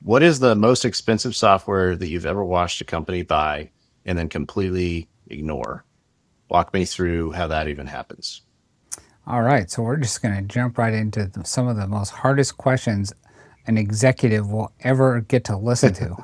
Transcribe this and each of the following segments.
What is the most expensive software that you've ever watched a company buy and then completely ignore? Walk me through how that even happens. All right, so we're just going to jump right into some of the most hardest questions an executive will ever get to listen to.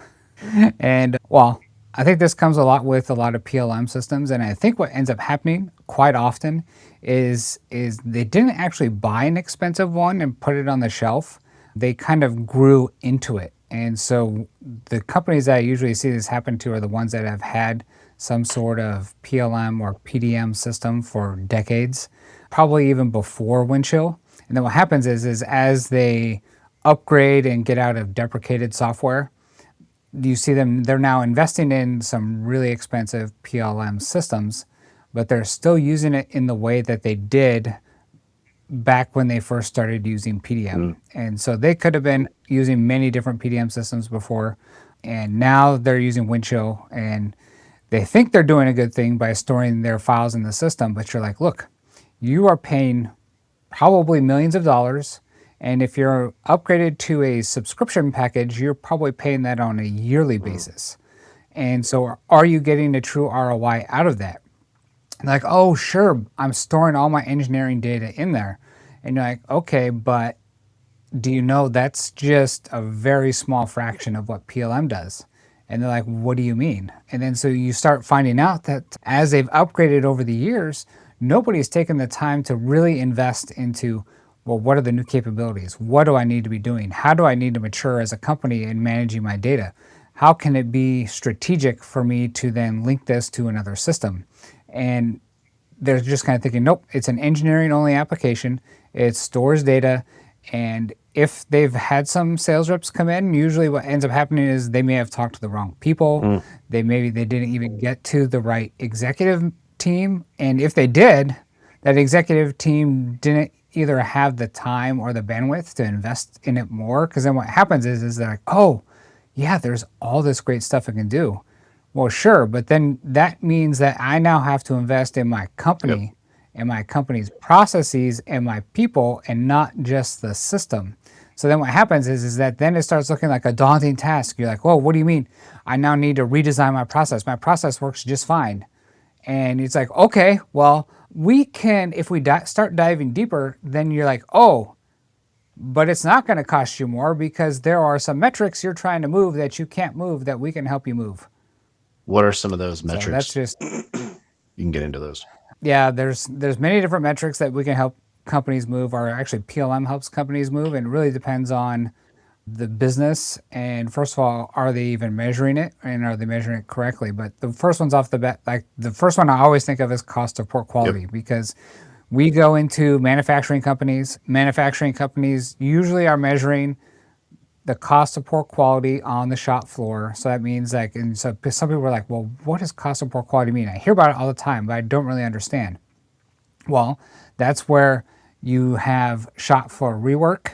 And well, I think this comes a lot with a lot of PLM systems, and I think what ends up happening quite often is they didn't actually buy an expensive one and put it on the shelf. They kind of grew into it. And so the companies that I usually see this happen to are the ones that have had some sort of PLM or PDM system for decades, probably even before Windchill. And then what happens is as they upgrade and get out of deprecated software, you see them, they're now investing in some really expensive PLM systems, but they're still using it in the way that they did back when they first started using PDM. Mm. And so they could have been using many different PDM systems before, and now they're using Windchill, and they think they're doing a good thing by storing their files in the system, but you're like, look, you are paying probably millions of dollars. And if you're upgraded to a subscription package, you're probably paying that on a yearly Mm. basis. And so, are you getting a true ROI out of that? Like, oh, sure, I'm storing all my engineering data in there. And you're like, okay, but do you know that's just a very small fraction of what PLM does? And they're like, what do you mean? And then so you start finding out that as they've upgraded over the years, nobody's taken the time to really invest into, well, what are the new capabilities? What do I need to be doing? How do I need to mature as a company in managing my data? How can it be strategic for me to then link this to another system? And they're just kind of thinking, nope, it's an engineering only application. It stores data. And if they've had some sales reps come in, usually what ends up happening is they may have talked to the wrong people. Mm. They didn't even get to the right executive team. And if they did, that executive team didn't either have the time or the bandwidth to invest in it more. Because then what happens is they're like, oh, yeah, there's all this great stuff I can do. Well, sure, but then that means that I now have to invest in my Yep. company and my company's processes and my people and not just the system. So then what happens is that then it starts looking like a daunting task. You're like, whoa, what do you mean? I now need to redesign my process. My process works just fine. And it's like, okay, well, we can, if we start diving deeper, then you're like, oh, but it's not going to cost you more because there are some metrics you're trying to move that you can't move that we can help you move. What are some of those So that's metrics? just, You can get into those. yeah, there's many different metrics that we can help companies move, or actually PLM helps companies move, and it really depends on the business. And first of all, are they even measuring it, and are they measuring it correctly? But the first one's off the bat, like the first one I always think of is cost of poor Yep. quality, because we go into manufacturing companies. Manufacturing companies usually are measuring the cost of poor quality on the shop floor. So that means like, and so some people are like, well, what does cost of poor quality mean? I hear about it all the time, but I don't really understand. Well, that's where you have shop floor rework,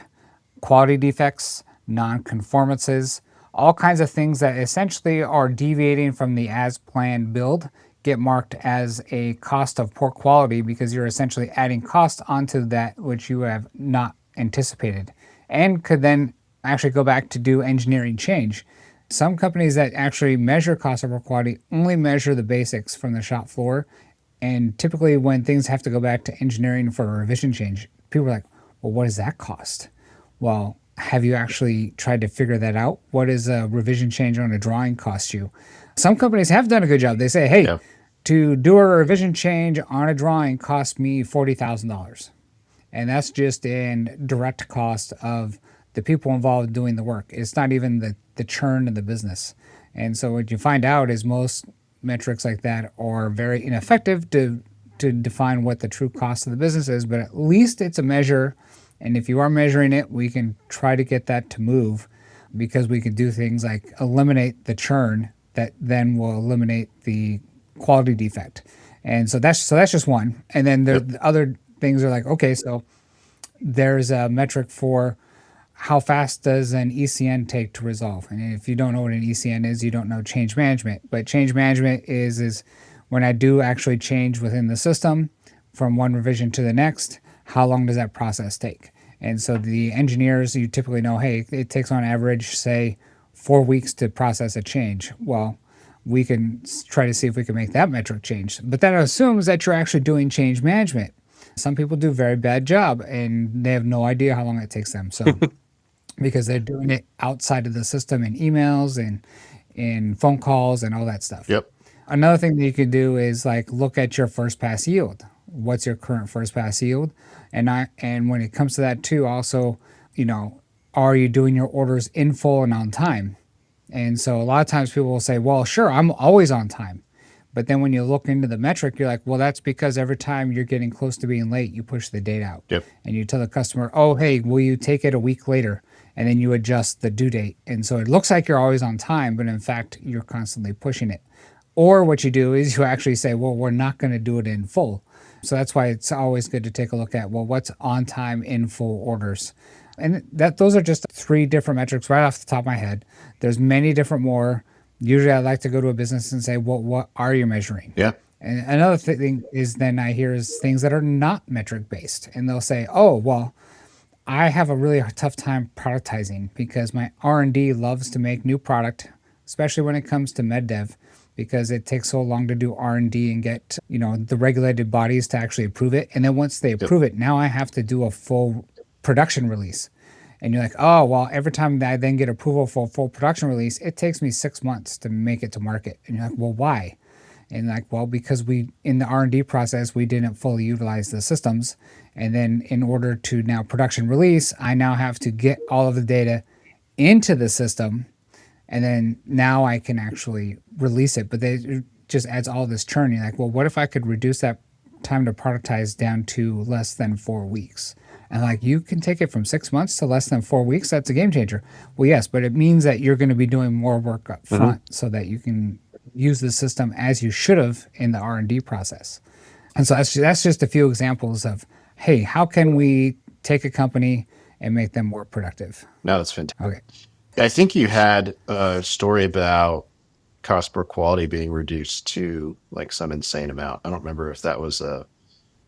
quality defects, non-conformances, all kinds of things that essentially are deviating from the as planned build get marked as a cost of poor quality because you're essentially adding cost onto that which you have not anticipated and could then actually go back to do engineering change. Some companies that actually measure cost of poor quality only measure the basics from the shop floor. And typically, when things have to go back to engineering for a revision change, people are like, well, what does that cost? Well, have you actually tried to figure that out? What does a revision change on a drawing cost you? Some companies have done a good job. They say, hey, Yeah. to do a revision change on a drawing cost me $40,000. And that's just in direct cost of the people involved doing the work. It's not even the churn of the business. And so what you find out is most metrics like that are very ineffective to define what the true cost of the business is, but at least it's a measure. And if you are measuring it, we can try to get that to move because we can do things like eliminate the churn that then will eliminate the quality defect. And so that's just one. And then Yep. the other things are like, okay, so there's a metric for how fast does an ECN take to resolve? And if you don't know what an ECN is, you don't know change management. But change management is when I do actually change within the system from one revision to the next, how long does that process take? And so the engineers, you typically know, hey, it takes on average, say, 4 weeks to process a change. Well, we can try to see if we can make that metric change. But that assumes that you're actually doing change management. Some people do a very bad job and they have no idea how long it takes them. So because they're doing it outside of the system in emails and in phone calls and all that stuff. Yep. Another thing that you could do is like look at your first pass yield. What's your current first pass yield? And when it comes to that too, also, are you doing your orders in full and on time? And so a lot of times people will say, well, sure, I'm always on time. But then when you look into the metric, you're like, well, that's because every time you're getting close to being late, you push the date out. Yep. And you tell the customer, oh, hey, will you take it a week later? And then you adjust the due date. And so it looks like you're always on time, but in fact, you're constantly pushing it. Or what you do is you actually say, well, we're not going to do it in full. So that's why it's always good to take a look at, well, what's on time in full orders? And those are just 3 different metrics right off the top of my head. There's many different more. Usually I like to go to a business and say, well, what are you measuring? Yeah. And another thing is then I hear is things that are not metric based. And they'll say, oh, well, I have a really tough time productizing because my R&D loves to make new product, especially when it comes to med dev, because it takes so long to do R&D and get, the regulated bodies to actually approve it. And then once they approve it, now I have to do a full production release. And you're like, oh, well, every time that I then get approval for a full production release, it takes me 6 months to make it to market. And you're like, well, why? And like, well, because in the R&D process, we didn't fully utilize the systems. And then in order to now production release, I now have to get all of the data into the system. And then now I can actually release it. But it just adds all this churn. You're like, well, what if I could reduce that time to productize down to less than 4 weeks? And like, you can take it from 6 months to less than 4 weeks. That's a game changer. Well, yes, but it means that you're going to be doing more work up front so that you can use the system as you should have in the R&D process. And so that's just a few examples of, hey, how can we take a company and make them more productive? No, that's fantastic. Okay. I think you had a story about cost per quality being reduced to like some insane amount. I don't remember if that was a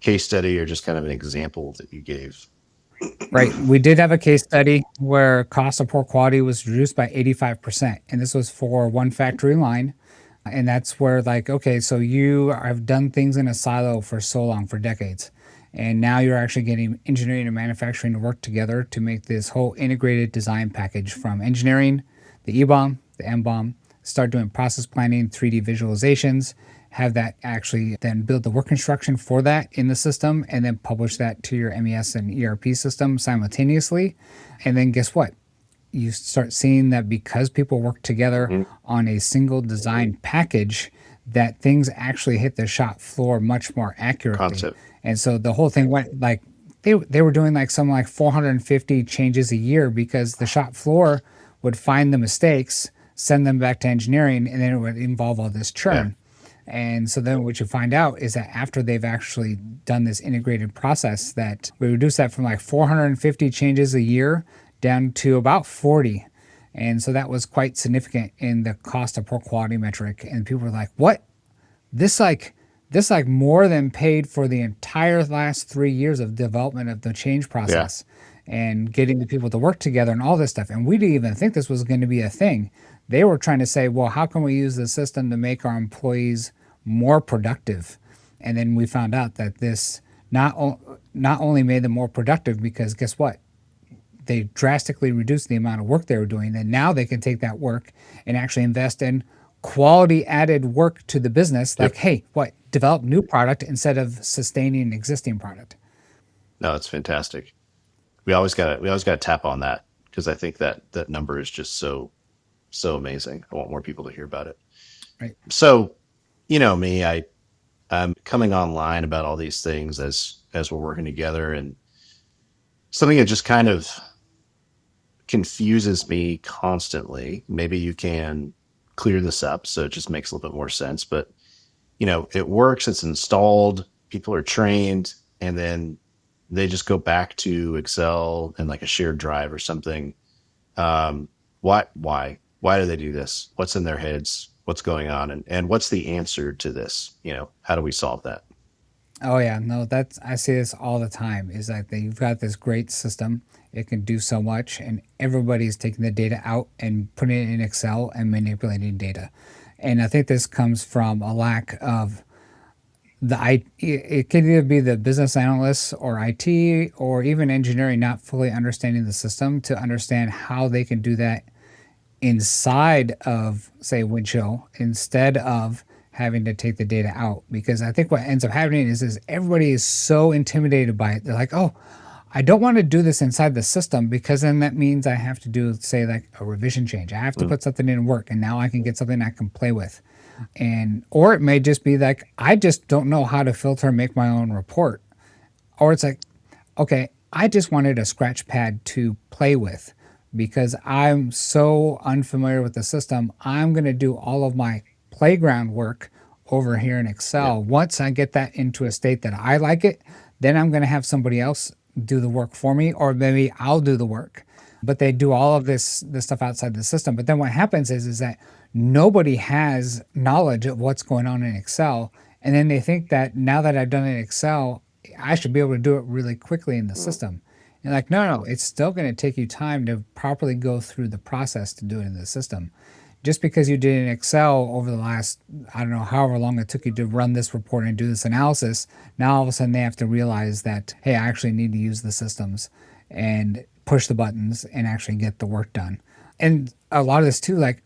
case study or just kind of an example that you gave. Right. We did have a case study where cost of poor quality was reduced by 85%. And this was for one factory line. And that's where like, okay, so you have done things in a silo for so long, for decades. And now you're actually getting engineering and manufacturing to work together to make this whole integrated design package from engineering, the E-BOM, the M-BOM, start doing process planning, 3D visualizations, have that actually then build the work instruction for that in the system, and then publish that to your MES and ERP system simultaneously. And then guess what? You start seeing that because people work together on a single design package, that things actually hit the shop floor much more accurately. Concept. And so the whole thing went like, they were doing like something like 450 changes a year because the shop floor would find the mistakes, send them back to engineering, and then it would involve all this churn. And so then what you find out is that after they've actually done this integrated process, that we reduce that from like 450 changes a year down to about 40. And so that was quite significant in the cost of poor quality metric. And people were like, what? This more than paid for the entire last 3 years of development of the change process and getting the people to work together and all this stuff. And we didn't even think this was going to be a thing. They were trying to say, well, how can we use the system to make our employees more productive? And then we found out that this not only made them more productive, because guess what? They drastically reduced the amount of work they were doing. And now they can take that work and actually invest in quality added work to the business. Like, hey, develop new product instead of sustaining existing product. No, it's fantastic. We always got to tap on that, because I think that number is just so amazing. I want more people to hear about it. Right. So, me, I'm coming online about all these things as we're working together, and something that just kind of confuses me constantly. Maybe you can clear this up so it just makes a little bit more sense. But, it works, it's installed, people are trained, and then they just go back to Excel and like a shared drive or something. Why do they do this? What's in their heads? What's going on? And what's the answer to this? How do we solve that? Oh yeah, no, that's I see this all the time. Is that you've got this great system, it can do so much, and everybody's taking the data out and putting it in Excel and manipulating data. And I think this comes from a lack of it can either be the business analysts or IT or even engineering not fully understanding the system to understand how they can do that inside of, say, Windchill instead of having to take the data out. Because I think what ends up happening is everybody is so intimidated by it. They're like, oh, I don't want to do this inside the system because then that means I have to do, say, like a revision change. I have to Mm. put something in work and now I can get something I can play with. And, or it may just be like, I just don't know how to filter and make my own report. Or it's like, okay, I just wanted a scratch pad to play with because I'm so unfamiliar with the system. I'm going to do all of my playground work over here in Yeah. Excel. Once I get that into a state that I like it, then I'm going to have somebody else do the work for me, or maybe I'll do the work. But they do all of this stuff outside the system. But then what happens is that nobody has knowledge of what's going on in Excel, and then they think that now that I've done it in Excel, I should be able to do it really quickly in the Mm. system. And like, no, no, it's still going to take you time to properly go through the process to do it in the system. Just because you did in Excel over the last, I don't know, however long it took you to run this report and do this analysis, now all of a sudden they have to realize that, hey, I actually need to use the systems and push the buttons and actually get the work done. And a lot of this too, like,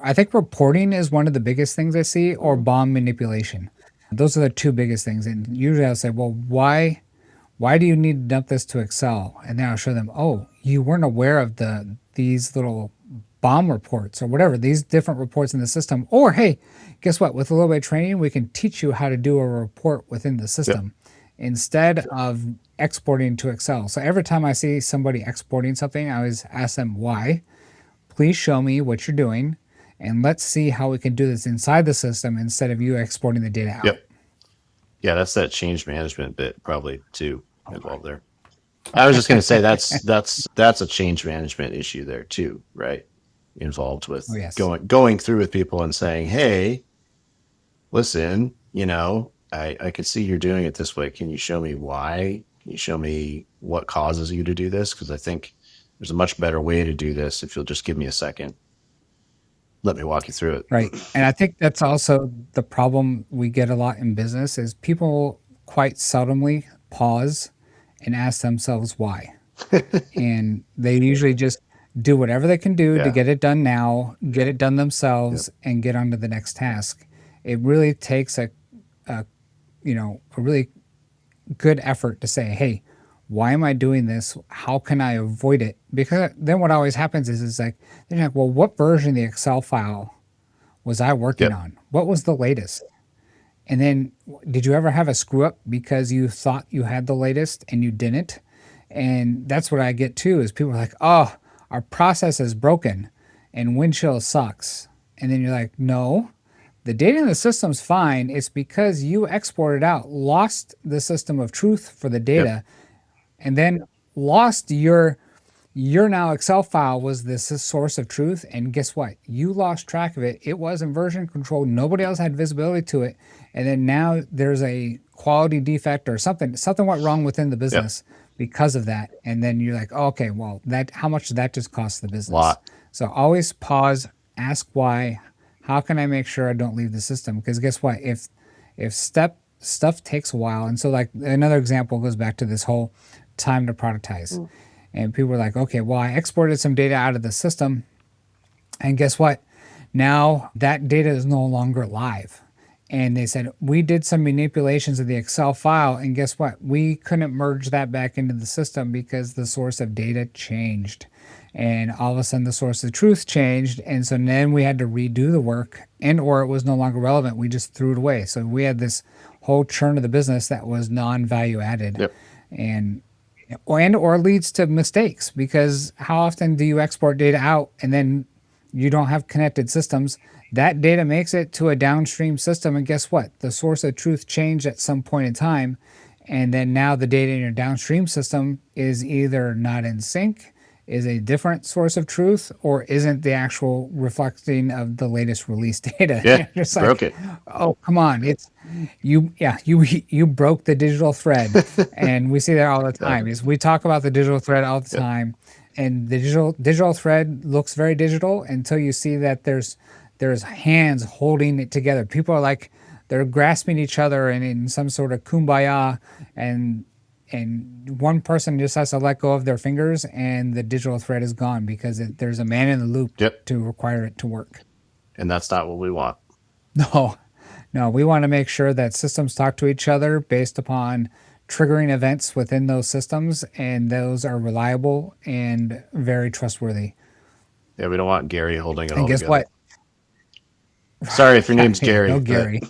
I think reporting is one of the biggest things I see, or Mm. bomb manipulation. Those are the two biggest things. And usually I'll say, well, why do you need to dump this to Excel? And then I'll show them, oh, you weren't aware of these little bomb reports or whatever, these different reports in the system. Or hey, guess what? With a little bit of training, we can teach you how to do a report within the Yep. system instead of exporting to Excel. So every time I see somebody exporting something, I always ask them why. Please show me what you're doing and let's see how we can do this inside the system instead of you exporting the data out. Yep. Yeah, that's that change management bit probably too involved there. I was just going to say that's a change management issue there too, right? Involved Oh, with yes. going through with people and saying, "Hey, listen, I could see you're doing it this way. Can you show me why? Can you show me what causes you to do this? Because I think there's a much better way to do this. If you'll just give me a second, let me walk you through Right. And I think that's also the problem we get a lot in business is people quite seldomly pause and ask themselves why. it." And they usually just do whatever they can do to Yeah. get it done now, get it done Yep. themselves, and get on to the next task. It really takes a a really good effort to say, hey, why am I doing this? How can I avoid it? Because then what always happens is like, they're like, well, what version of the Excel file was I working Yep. on? What was the latest? And then did you ever have a screw up because you thought you had the latest and you didn't? And that's what I get too is people are like, oh, our process is broken and Windchill sucks. And then you're like, no, the data in the system's fine. It's because you exported out, lost the system of truth for the Yep. data, and then lost your now Excel file was this source of truth. And guess what? You lost track of it. It was in version control. Nobody else had visibility to it. And then now there's a quality defect or something went wrong within the Yep. business because of that. And then you're like, oh, okay, well, how much did that just cost the business? Lot. So always pause, ask why. How can I make sure I don't leave the system? Because guess what? If stuff takes a while, and so like another example goes back to this whole time to productize. Mm. And people were like, okay, well, I exported some data out of the system. And guess what? Now that data is no longer live. And they said, we did some manipulations of the Excel file. And guess what? We couldn't merge that back into the system because the source of data changed. And all of a sudden the source of truth changed. And so then we had to redo the work and or it was no longer relevant. We just threw it away. So we had this whole churn of the business that was non-value added. Yep. And or leads to mistakes because how often do you export data out and then you don't have connected systems? That data makes it to a downstream system, and guess what? The source of truth changed at some point in time, and then now the data in your downstream system is either not in sync, is a different source of truth or isn't the actual reflecting of the latest release data. Yeah, You're just broke like, it. oh, come on, it's you. Yeah, you broke the digital thread, and we see that all the Yeah, time. Is we talk about the digital thread all the yeah, time, and the digital thread looks very digital until you see that there's hands holding it together. People are like they're grasping each other and in some sort of kumbaya, and one person just has to let go of their fingers and the digital thread is gone because there's a man in the loop yep. to require it to work. And that's not what we want. No, no, we want to make sure that systems talk to each other based upon triggering events within those systems, and those are reliable and very trustworthy. Yeah, we don't want Gary holding it And all guess together. what? Sorry if your Yeah, name's yeah, no Gary, but Gary.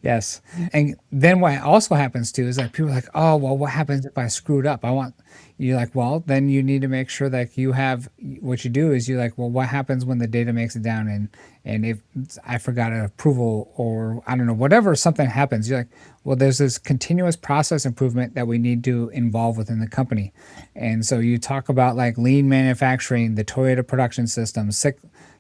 Yes. And then what also happens too is like people are like, oh, well, what happens if I screwed up? I want you're like, well, then you need to make sure that you have what you do is you're like, well, what happens when the data makes it down and if I forgot an approval or I don't know, whatever something happens, you're like, well, there's this continuous process improvement that we need to involve within the company. And so you talk about like lean manufacturing, the Toyota production system,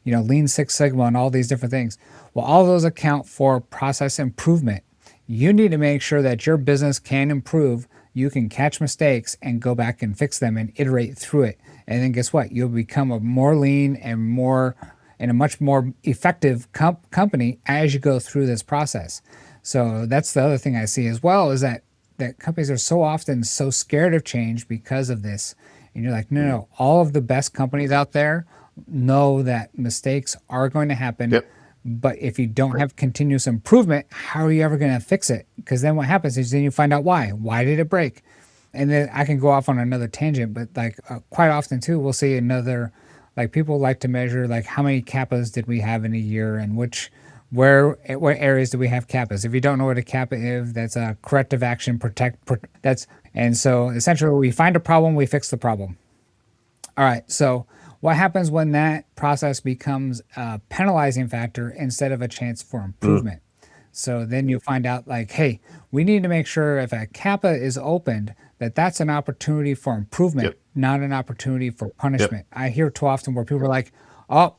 Lean Six Sigma and all these different things. Well, all those account for process improvement. You need to make sure that your business can improve. You can catch mistakes and go back and fix them and iterate through it. And then guess what? You'll become a more lean and a much more effective company as you go through this process. So that's the other thing I see as well is that companies are so often so scared of change because of this. And you're like, no, no, all of the best companies out there know that mistakes are going to happen. yep. But if you don't have continuous improvement, how are you ever going to fix it? Because then what happens is then you find out why. Why did it break? And then I can go off on another tangent, but like quite often too, we'll see another, like people like to measure like how many kappas did we have in a year and what areas do we have kappas? If you don't know what a kappa is, that's a corrective action and so essentially we find a problem, we fix the problem. All right. So, what happens when that process becomes a penalizing factor instead of a chance for Mm, improvement? So then you find out like, hey, we need to make sure if a kappa is opened, that that's an opportunity for improvement, yep, not an opportunity for yep. punishment. I hear too often where people are like, oh,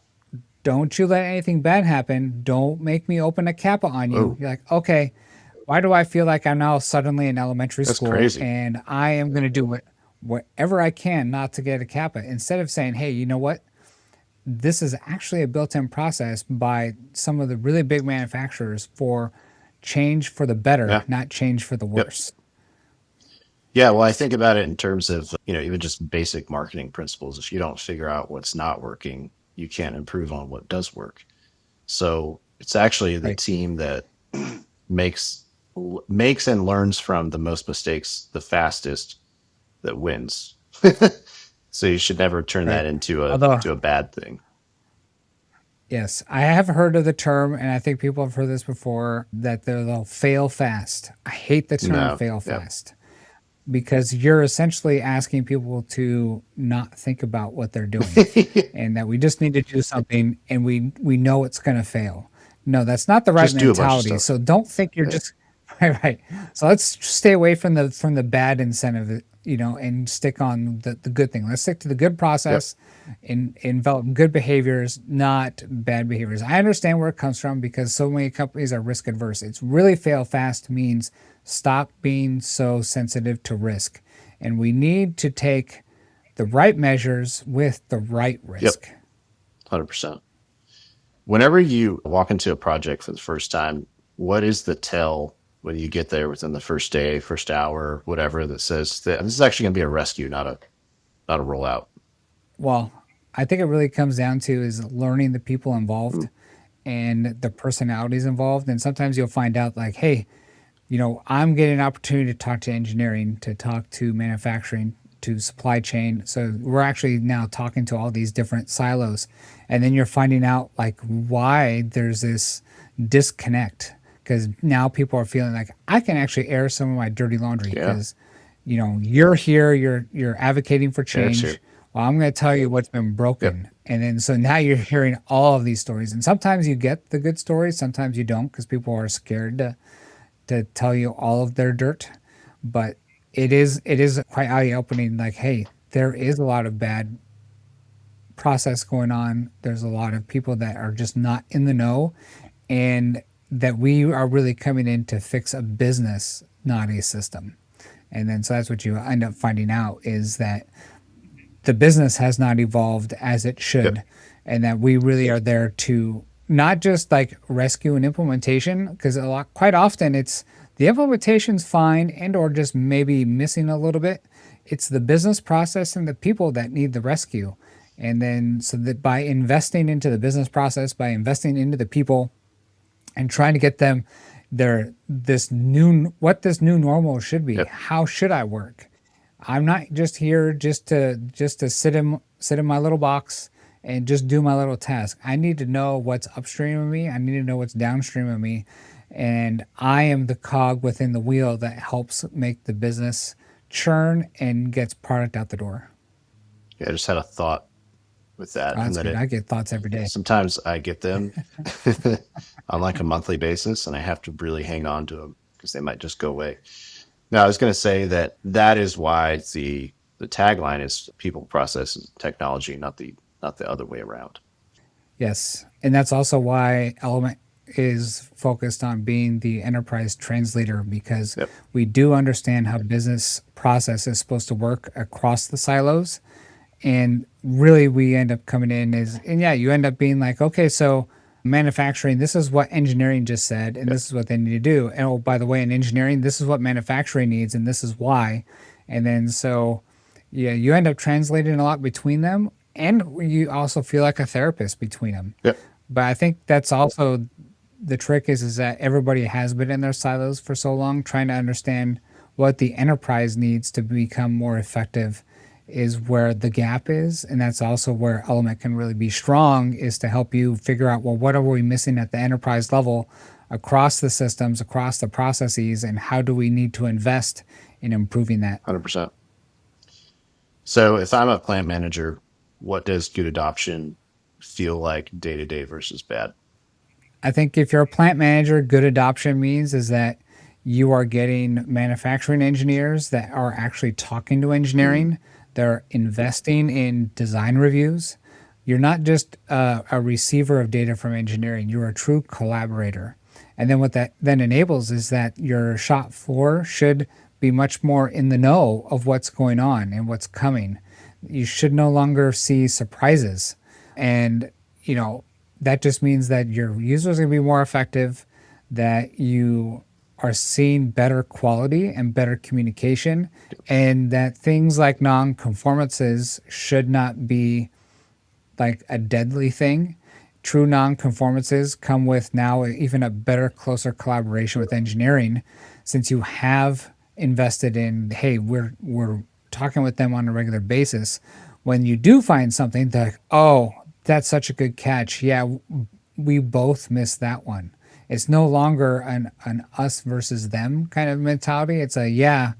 don't you let anything bad happen. Don't make me open a kappa on you. Oh, You're like, okay, why do I feel like I'm now suddenly in elementary that's school crazy. and I am going to do whatever I can not to get a kappa instead of saying, hey, you know what? This is actually a built-in process by some of the really big manufacturers for change for the better, Yeah, not change for the yep. worse. Yeah, well, I think about it in terms of, even just basic marketing principles. If you don't figure out what's not working, you can't improve on what does work. So it's actually the Right. team that makes makes and learns from the most mistakes the fastest that wins. So you should never turn Right. that into a Although, to a bad thing. yes, I have heard of the term, and I think people have heard this before, that they'll fail fast. I hate the term No. fail Yep. fast because you're essentially asking people to not think about what they're doing and that we just need to do something and we know it's going to fail. No, that's not the right Just do a bunch of mentality. stuff. So don't think you're Yeah. just right. So let's stay away from the bad incentive, and stick on the good thing. Let's stick to the good Yep. process and envelop good behaviors, not bad behaviors. I understand where it comes from because so many companies are risk adverse. It's really fail fast means stop being so sensitive to risk. And we need to take the right measures with the right Yep. risk. 100%. Whenever you walk into a project for the first time, what is the tell when you get there within the first day, first hour, whatever that says that this is actually going to be a rescue, not a rollout? Well, I think it really comes down to is learning the people Mm, involved and the personalities involved. And sometimes you'll find out like, hey, I'm getting an opportunity to talk to engineering, to talk to manufacturing, to supply chain. So we're actually now talking to all these different silos. And then you're finding out like why there's this disconnect because now people are feeling like I can actually air some of my dirty laundry yeah. because you're here, you're advocating for Yeah. Sure. change. Well, I'm going to tell you what's been Yep. broken. And then so now you're hearing all of these stories. And sometimes you get the good stories, sometimes you don't because people are scared to tell you all of their dirt, but it is quite eye opening. Like, hey, there is a lot of bad process going on. There's a lot of people that are just not in the know, and that we are really coming in to fix a business, not a system. And then so that's what you end up finding out is that the business has not evolved as it Yep. should, and that we really are there to not just like rescue an implementation, because quite often it's the implementation's fine and or just maybe missing a little bit. It's the business process and the people that need the rescue. And then so that by investing into the business process, by investing into the people and trying to get them this new normal should be, Yep. how should I work? I'm not just here just to sit in my little box and just do my little task. I need to know what's upstream of me. I need to know what's downstream of me. And I am the cog within the wheel that helps make the business churn and gets product out the door. Yeah, I just had a thought with that, Oh, and that's that good. I get thoughts every day. sometimes I get them on like a monthly basis, and I have to really hang on to them because they might just go away. No, I was going to say that is why the tagline is people, processes, technology, not the other way around. Yes. And that's also why Element is focused on being the enterprise translator, because Yep. we do understand how business process is supposed to work across the silos. And really, we end up coming in and yeah, you end up being like, okay, so manufacturing, this is what engineering just said, and Yep. this is what they need to do. And oh, by the way, in engineering, this is what manufacturing needs, and this is why. And then so, yeah, you end up translating a lot between them, and you also feel like a therapist between them. Yep. But I think that's also the trick is that everybody has been in their silos for so long, trying to understand what the enterprise needs to become more effective is where the gap is. And that's also where Element can really be strong, is to help you figure out, well, what are we missing at the enterprise level across the systems, across the processes, and how do we need to invest in improving that? 100%. So if I'm a plant manager, what does good adoption feel like day to day versus bad? I think if you're a plant manager, good adoption means is that you are getting manufacturing engineers that are actually talking to Mm. engineering. They're investing in design reviews. You're not just a receiver of data from engineering. You're a true collaborator. And then what that then enables is that your shop floor should be much more in the know of what's going on and what's coming. You should no longer see surprises. And, you know, that just means that your users are going to be more effective, that you are seeing better quality and better communication, and that things like non-conformances should not be like a deadly thing. True non-conformances come with now even a better, closer collaboration with engineering, since you have invested in, hey, we're talking with them on a regular basis. When you do find something, they're like, oh, that's such a good catch. Yeah, we both missed that one. It's no longer an us versus them kind of mentality. It's a, yeah,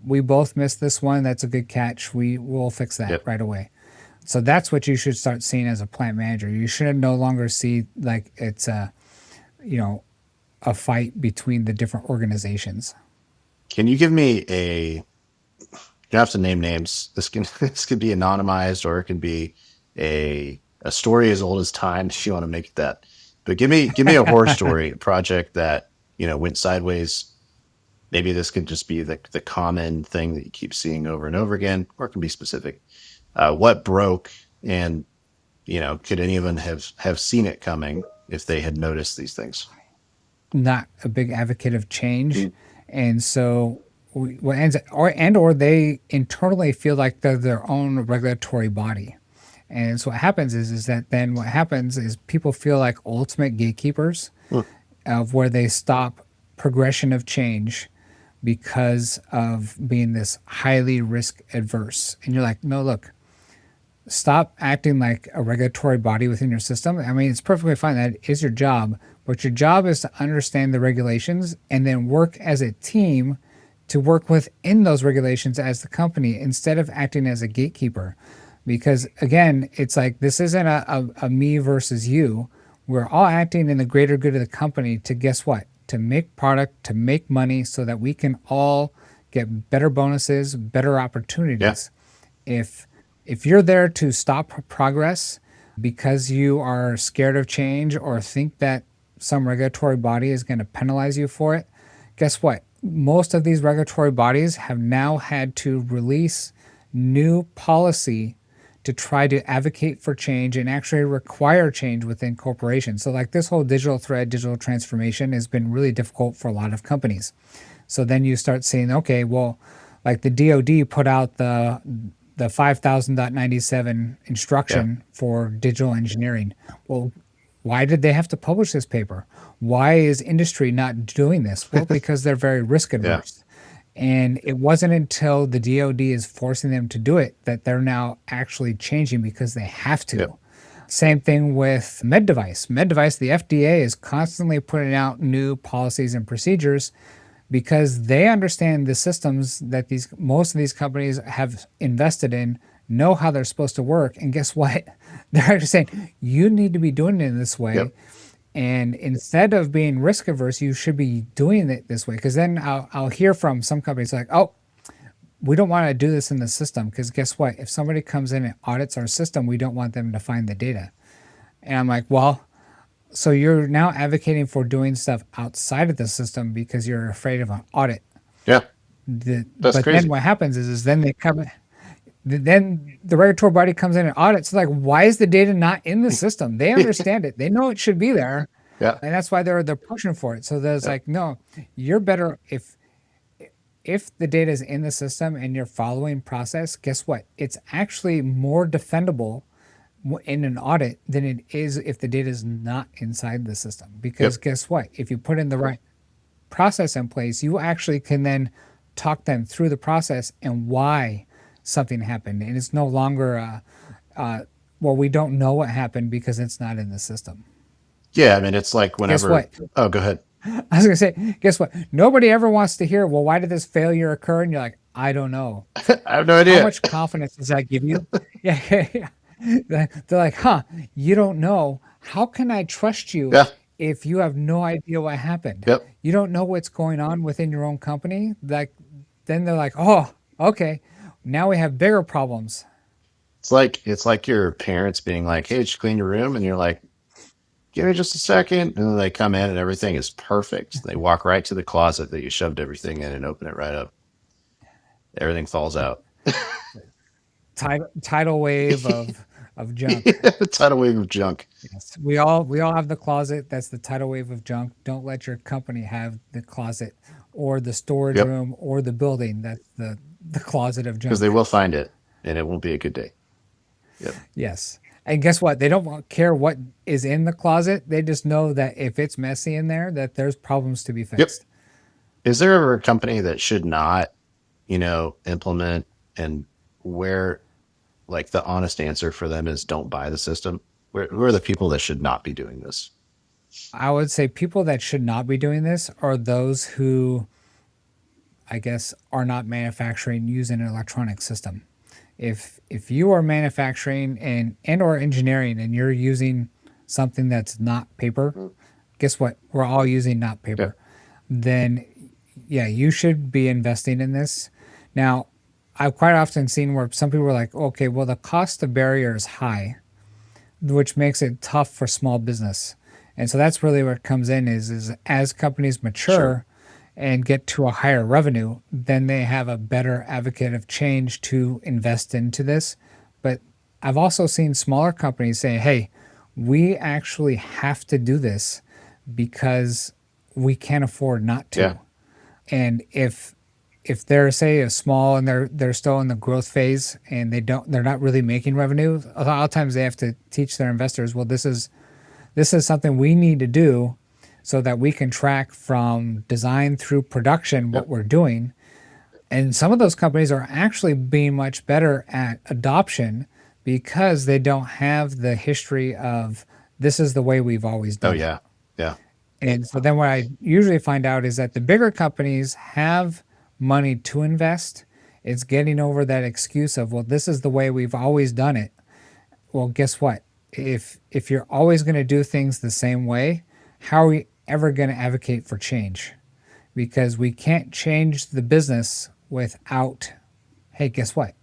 we both missed this one. That's a good catch. We will fix that Yep. right away. So that's what you should start seeing as a plant manager. You should no longer see like it's a, you know, a fight between the different organizations. Can you give me you don't have to name names. This can this could be anonymized, or it can be a story as old as time if you want to make it that. But give me a horror story, a project that, went sideways. Maybe this could just be the common thing that you keep seeing over and over again, or it can be specific. What broke, and could anyone have seen it coming if they had noticed these things? Not a big advocate of change, Mm. and so what ends or they internally feel like they're their own regulatory body. And so what happens is that then what happens is people feel like ultimate gatekeepers Mm. of where they stop progression of change because of being this highly risk adverse. And you're like, no, look, stop acting like a regulatory body within your system. I mean, it's perfectly fine. That is your job, but your job is to understand the regulations and then work as a team to work within those regulations as the company instead of acting as a gatekeeper. Because again, it's like this isn't a me versus you. We're all acting in the greater good of the company to guess what? To make product, to make money so that we can all get better bonuses, better Yeah. opportunities. If If you're there to stop progress because you are scared of change or think that some regulatory body is going to penalize you for it, guess what? Most of these regulatory bodies have now had to release new policy to try to advocate for change and actually require change within corporations. So, like this whole digital thread, digital transformation has been really difficult for a lot of companies. So then you start seeing, okay, well, like the DoD put out the 5000.97 Yeah. instruction for digital engineering. Well, why did they have to publish this paper? Why is industry not doing this? Well, because they're very risk Yeah. adverse. And it wasn't until the DoD is forcing them to do it that they're now actually changing because they have to. Yep. Same thing with med device. Med device, the FDA is constantly putting out new policies and procedures because they understand the systems that most of these companies have invested in, know how they're supposed to work. And guess what? They're actually saying, you need to be doing it this way. Yep. And instead of being risk averse, you should be doing it this way. Because then I'll hear from some companies like, oh, we don't want to do this in the system. Because guess what? If somebody comes in and audits our system, we don't want them to find the data. And I'm like, well, so you're now advocating for doing stuff outside of the system because you're afraid of an audit. Yeah. That's But then crazy. what happens is then they come, then the regulatory body comes in and audits. Like, why is the data not in the system? They understand it. They know it should be there, Yeah. and that's why they're pushing for it. So there's Yeah. like, no, you're better if the data is in the system and you're following process. Guess what? It's actually more defendable in an audit than it is if the data is not inside the system. Because Yep. guess what? If you put in the right process in place, you actually can then talk them through the process and why something happened. And it's no longer, well, we don't know what happened because it's not in the system. Yeah. I mean, it's like Guess whenever, what? oh, go ahead. I was going to say, guess what? Nobody ever wants to hear, well, why did this failure occur? And you're like, I don't know. I have no How idea. much confidence does that give you? Yeah, yeah, yeah. They're like, huh, you don't know. How can I trust you Yeah. if you have no idea what happened? Yep. You don't know what's going on within your own company? Like, then they're like, oh, okay, now we have bigger problems. It's like your parents being like, "Hey, did you clean your room?" And you're like, "Give me just a second." And then they come in and everything is perfect. They walk right to the closet that you shoved everything in and open it right up. Everything falls out. Tidal wave of junk. The tidal wave of junk. Yes, we all have the closet. That's the tidal wave of junk. Don't let your company have the closet or the storage Yep. room or the building. That's the closet of Because they junk. will find it and it won't be a good day. Yep. Yes. And guess what? They don't care what is in the closet. They just know that if it's messy in there, that there's problems to be Yep. fixed. Is there ever a company that should not, implement, and where, like, the honest answer for them is don't buy the system? Who are the people that should not be doing this? I would say people that should not be doing this are those who, I guess, are not manufacturing using an electronic system. If you are manufacturing and or engineering and you're using something that's not paper, guess what? We're all using not Yeah. paper. Then yeah, you should be investing in this. Now, I've quite often seen where some people are like, okay, well, the cost of barrier is high, which makes it tough for small business. And so that's really where it comes in is as companies Sure. mature and get to a higher revenue, then they have a better advocate of change to invest into this. But I've also seen smaller companies say, hey, we actually have to do this because we can't afford not Yeah. to. And if they're say a small and they're still in the growth phase and they're not really making revenue, a lot of times they have to teach their investors, well, this is something we need to do so that we can track from design through production what Yep. we're doing. And some of those companies are actually being much better at adoption because they don't have the history of this is the way we've always Oh, done it. yeah. Yeah. And so then what I usually find out is that the bigger companies have money to invest. It's getting over that excuse of, well, this is the way we've always done it. Well, guess what? If you're always going to do things the same way, how are we ever going to advocate for change? Because we can't change the business without, hey, guess what?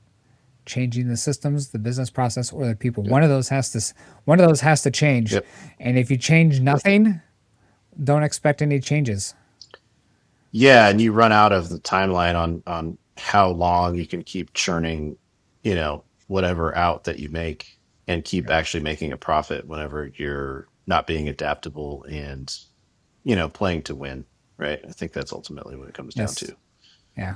changing the systems, the business process, or the people. One of those has to change. Yep. And if you change nothing, don't expect any changes. Yeah, and you run out of the timeline on how long you can keep churning, whatever out that you make and keep actually making a profit whenever you're not being adaptable and, playing to win, right? I think that's ultimately what it comes down Yes. to. Yeah.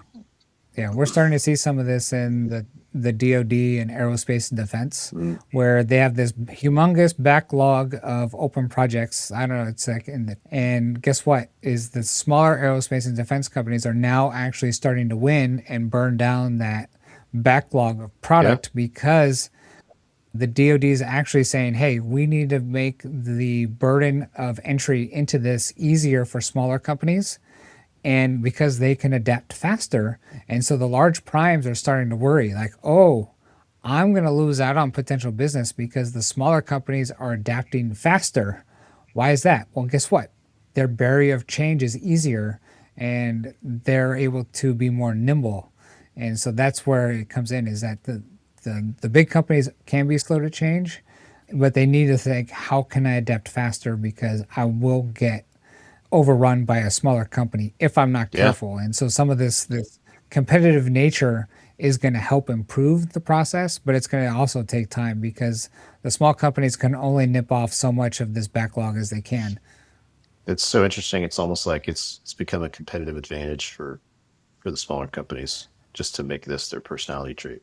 Yeah, we're starting to see some of this in the DoD and aerospace and defense, Mm, where they have this humongous backlog of open projects. I don't know, it's like and guess what? Is the smaller aerospace and defense companies are now actually starting to win and burn down that backlog of yeah, product because the DoD is actually saying, hey, we need to make the burden of entry into this easier for smaller companies and because they can adapt faster. And so the large primes are starting to worry like, oh, I'm going to lose out on potential business because the smaller companies are adapting faster. Why is that? Well, guess what? Their barrier of change is easier and they're able to be more nimble. And so that's where it comes in is that the big companies can be slow to change, but they need to think, how can I adapt faster because I will get overrun by a smaller company if I'm not yeah. careful. And so some of this competitive nature is going to help improve the process, but it's going to also take time because the small companies can only nip off so much of this backlog as they can. It's so interesting. It's almost like it's become a competitive advantage for the smaller companies just to make this their personality trait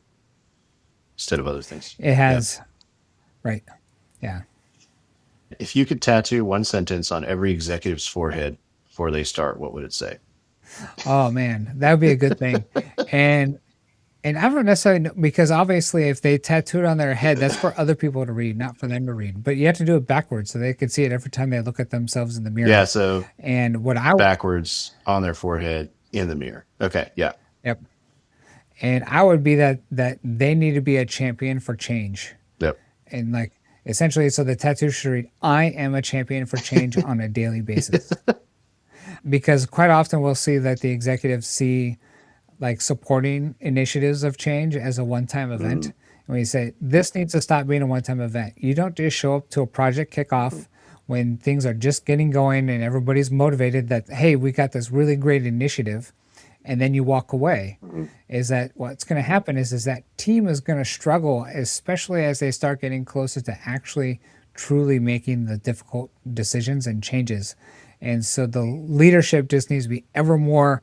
instead of other things. It Yeah. has, right. Yeah. If you could tattoo one sentence on every executive's forehead before they start, what would it say? Oh man, that would be a good thing. And and I don't necessarily know because obviously if they tattoo it on their head, that's for other people to read, not for them to read. But you have to do it backwards so they can see it every time they look at themselves in the Yeah, mirror. so And what I backwards on their forehead in the mirror. Okay, yeah. yep. And I would be that they need to be a champion for change. Yep. And like essentially so the tattoo should read, I am a champion for change on a daily basis. Because quite often we'll see that the executives see like supporting initiatives of change as a one-time Mm, event. And we say this needs to stop being a one-time event. You don't just show up to a project kickoff when things are just getting going and everybody's motivated that hey, we got this really great initiative and then you walk away. mm, Is that what's going to happen is that team is going to struggle especially as they start getting closer to actually truly making the difficult decisions and changes. And so the leadership just needs to be ever more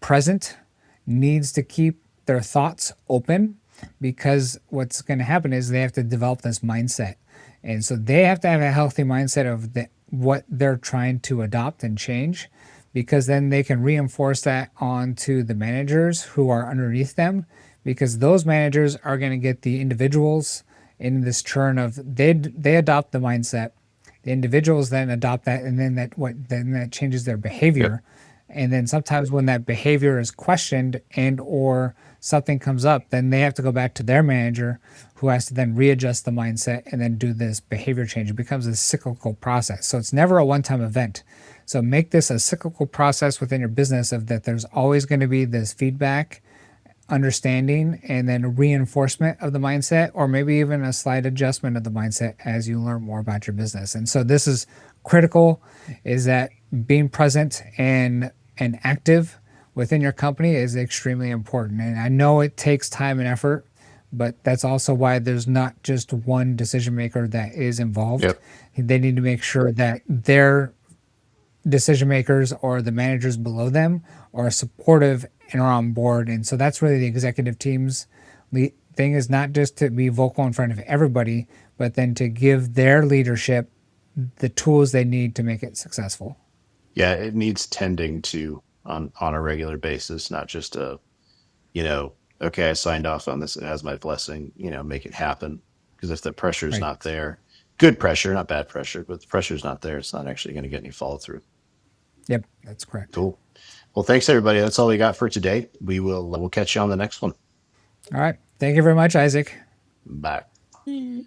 present, needs to keep their thoughts open because what's going to happen is they have to develop this mindset. And so they have to have a healthy mindset of what they're trying to adopt and change because then they can reinforce that onto the managers who are underneath them because those managers are going to get the individuals in this churn of they adopt the mindset, the individuals then adopt that and then that changes their yep. behavior, and then sometimes when that behavior is questioned and or something comes up then they have to go back to their manager who has to then readjust the mindset and then do this behavior change. It becomes a cyclical process, so it's never a one-time event. So make this a cyclical process within your business of that there's always going to be this feedback, understanding, and then reinforcement of the mindset, or maybe even a slight adjustment of the mindset as you learn more about your business. And so this is critical, is that being present and active within your company is extremely important. And I know it takes time and effort, but that's also why there's not just one decision maker that is involved. Yep. They need to make sure that their decision makers or the managers below them are supportive and are on board. And so that's really the executive team's thing, is not just to be vocal in front of everybody, but then to give their leadership the tools they need to make it successful. Yeah, it needs tending to on a regular basis, not just okay, I signed off on this, it has my blessing, make it happen. Because if the pressure's Right. not there, good pressure, not bad pressure, but the pressure's not there, it's not actually going to get any follow through. Yep, that's correct. Cool. Well, thanks everybody. That's all we got for today. We'll catch you on the next one. All right. Thank you very much, Isaac. Bye.